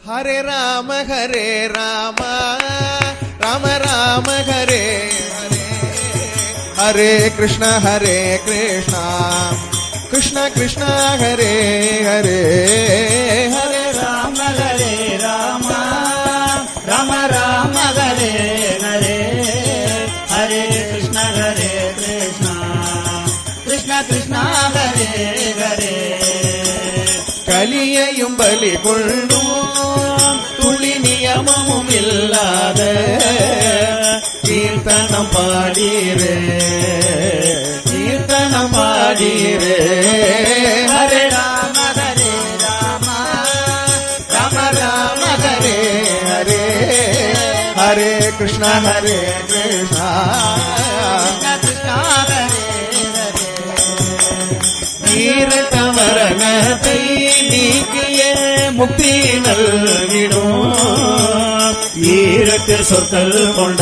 ஹரே ராம ராம ராம ஹரே ஹரே, ஹரே கிருஷ்ண கிருஷ்ண கிருஷ்ண ஹரே ஹரே, ஹரே ராம ராம ராம ஹரே ஹரே, ஹரே கிருஷ்ண கிருஷ்ண கிருஷ்ண ஹரே ஹரே. கலியையும் பலி கொள்ளும் துளி நியமமும் இல்லாத கீர்த்தனம் பாடீரே ஹரே ராம ராம ராம ஹரே ஹரே, ஹரே கிருஷ்ண கிருஷ்ண கிருஷ்ண ஹரே ஹரே. ஈரட்டமரணத்தை நீக்கிய முக்தி நல்கிடும் ஈரட்டு சொற்கள் கொண்ட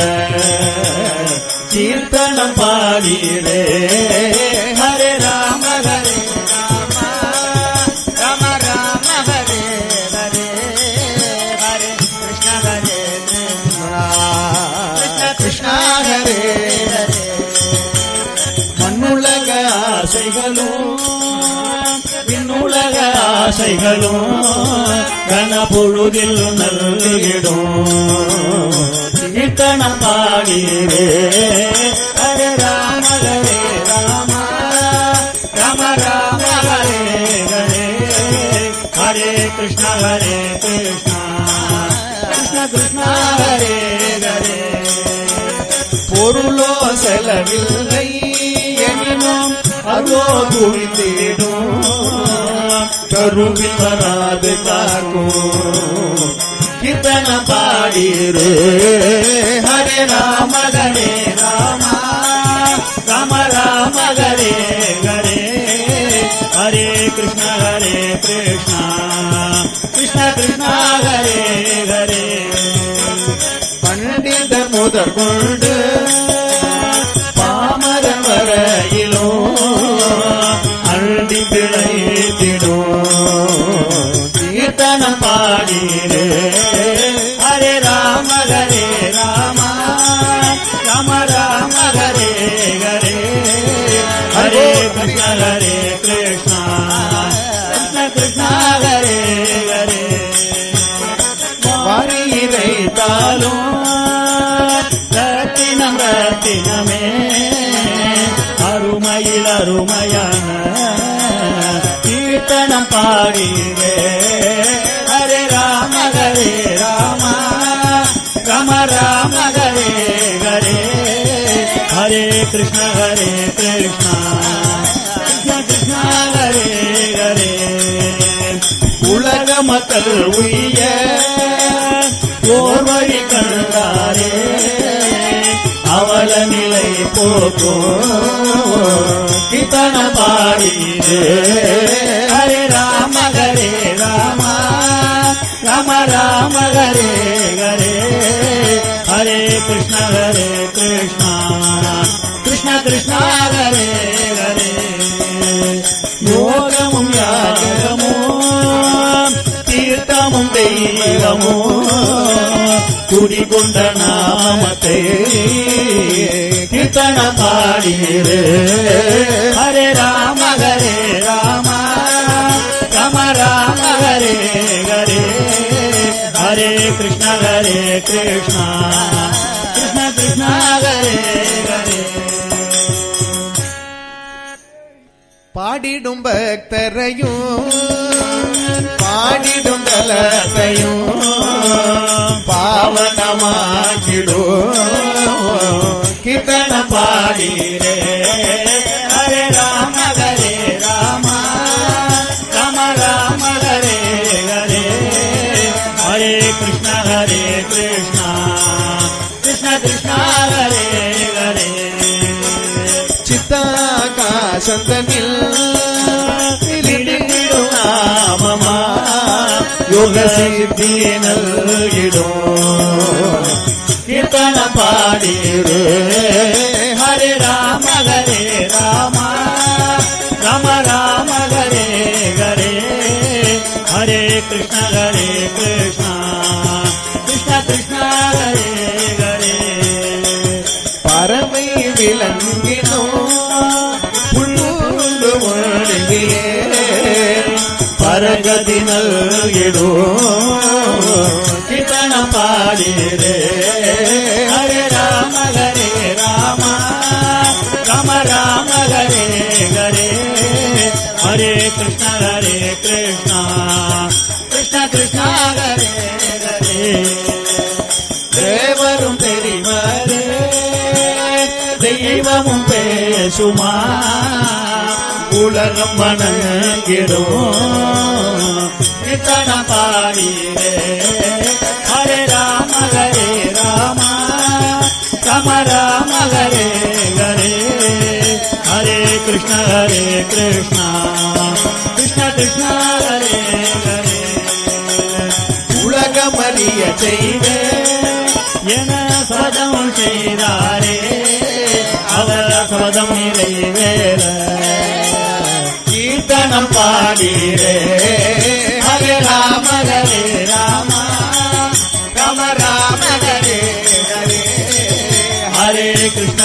கீர்த்தனம் பாடீரே. ஹரே ராம ராம ராம ஹரே ஹரே, ஹரே கிருஷ்ண கிருஷ்ண ஹரே ஹரே. மண்ணுலக ஆசைகளும் விண்ணுலக ஆசைகளும் கனப்பொழுதில் நல்கிடும் கீர்த்தனம் பாடீரே. ஹரே ராம ராம ராம ஹரே ஹரே, ஹரே கிருஷ்ண கிருஷ்ண கிருஷ்ண ஹரே ஹரே. பொருளோ செலவில்லை எனினும் அதோ துணித்திடும் கருவில் வராது காக்கும் கீர்த்தனம் பாடீரே. ஹரே ராம ராம ராம ஹரே ஹரே, ஹரே கிருஷ்ண கிருஷ்ண கிருஷ்ண ஹரே ஹரே. பண்டிதர் முதற்கொண்டு பாமரன் வரையிலும் அண்டி பிழைத்திடும் கீர்த்தனம் பாடீரே. ஹரே ராம ராம ராம ஹரே ஹரே, ஹரே கிருஷ்ண கிருஷ்ண கிருஷ்ண ஹரே ஹரே. வாரியிரைத்தாலும் ரத்தினமே அருமையில் அருமையான கீர்த்தனம் பாடீரே. ஹரே ராம ராம ராம ஹரே ஹரே, ஹரே கிருஷ்ண கிருஷ்ண கிருஷ்ண ஹரே ஹரே. உலக மக்கள் உய்ய ஓர் வழி கண்டாரே, அவல நிலை போக்கும் கீர்த்தனம் பாடீரே. ஹரே ராம ராம ராம ஹரே ஹரே, ஹரே கிருஷ்ண கிருஷ்ண கிருஷ்ண ஹரே ஹரே. யோகமும் யாகமும் தீர்த்தமும் தெய்வமும் குடிகொண்ட நாமத்தை கீர்த்தனம் பாடீரே. ஹரே ராம ராம ராம ஹரே ஹரே, ஹரே கிருஷ்ண கிருஷ்ண கிருஷ்ண ஹரே ஹரே. பாடிடும் பக்தரையும் பாடிடும் தலத்தையும் பாவனமாக்கிடும் கீர்த்தனம் பாடீரே. ஹரே ராம ராம ராம ஹரே ஹரே, ஹரே கிருஷ்ண கிருஷ்ண ஹரே ஹரே. சித்தாகாசந்தனில் நாமமா யோக சித்தி நல்கிடும் கீர்த்தனம் பாடீரே. ஹரே ராம ராம ராம ஹரே ஹரே, ஹரே ஹரே கிருஷ்ண கிருஷ்ண கிருஷ்ண ஹரே ஹரே பறவை விலங்கினோ புல்லு ஒழுகியே பரகதி நல்கிடோ கீர்த்தன பாடிரே ஹரே ராம ராம ராம ஹரே ஹரே ஹரே கிருஷ்ண கிருஷ்ண கிருஷ்ண ஹரே ஹரே தேவரும் தெரிவரே தெய்வமும் பேசுமா உலகம் வணங்கிடும் கீர்த்தன பாடிரே ஹரே ராம ராம ராம ஹரே ஹரே ஹரே கிருஷ்ண கிருஷ்ண கிருஷ்ண ஹரே ஹரே உலகமறிய செய்வே என சபதம் செய்தாரே அவர் சபதம் நிறைவேற கீர்த்தனம் பாடிரே ஹரே ராம ராம ராம ஹரே ஹரே ஹரே கிருஷ்ண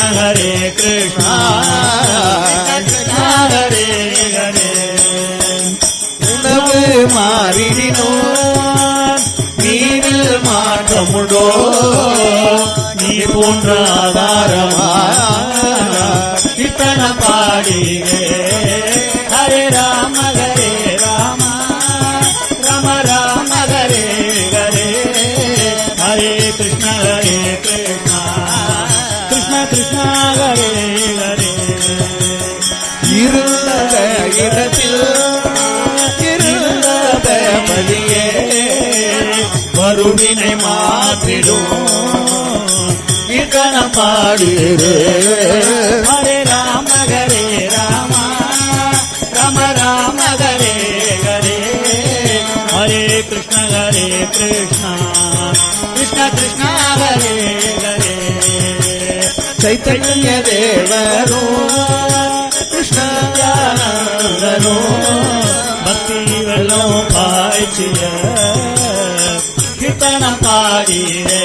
கிருஷ்ண ஹரே ஹரே உணவு மாறினோ நீரில் மாற்றமுடோ நீ போன்ற ஆதாரமா கீர்த்தன பாடிரே ஹரே ராம ராம ராம ஹரே ஹரே ஹரே கிருஷ்ண கிருஷ்ண ஹரே ஹரே இருந்த இடத்தில் இருந்த மதியே மறுவினை மாற்றிடும் கீர்த்தன பாடிரே ஹரே ராம ராம ராம ஹரே ஹரே ஹரே கிருஷ்ண கிருஷ்ண கிருஷ்ண ஹரே ஹரே ಚೈತನ್ಯ ದೇವರು கிருஷ்ணானந்தனோ பக்தி வெள்ளம் பாய்ச்சிய கீர்த்தன பாடிரே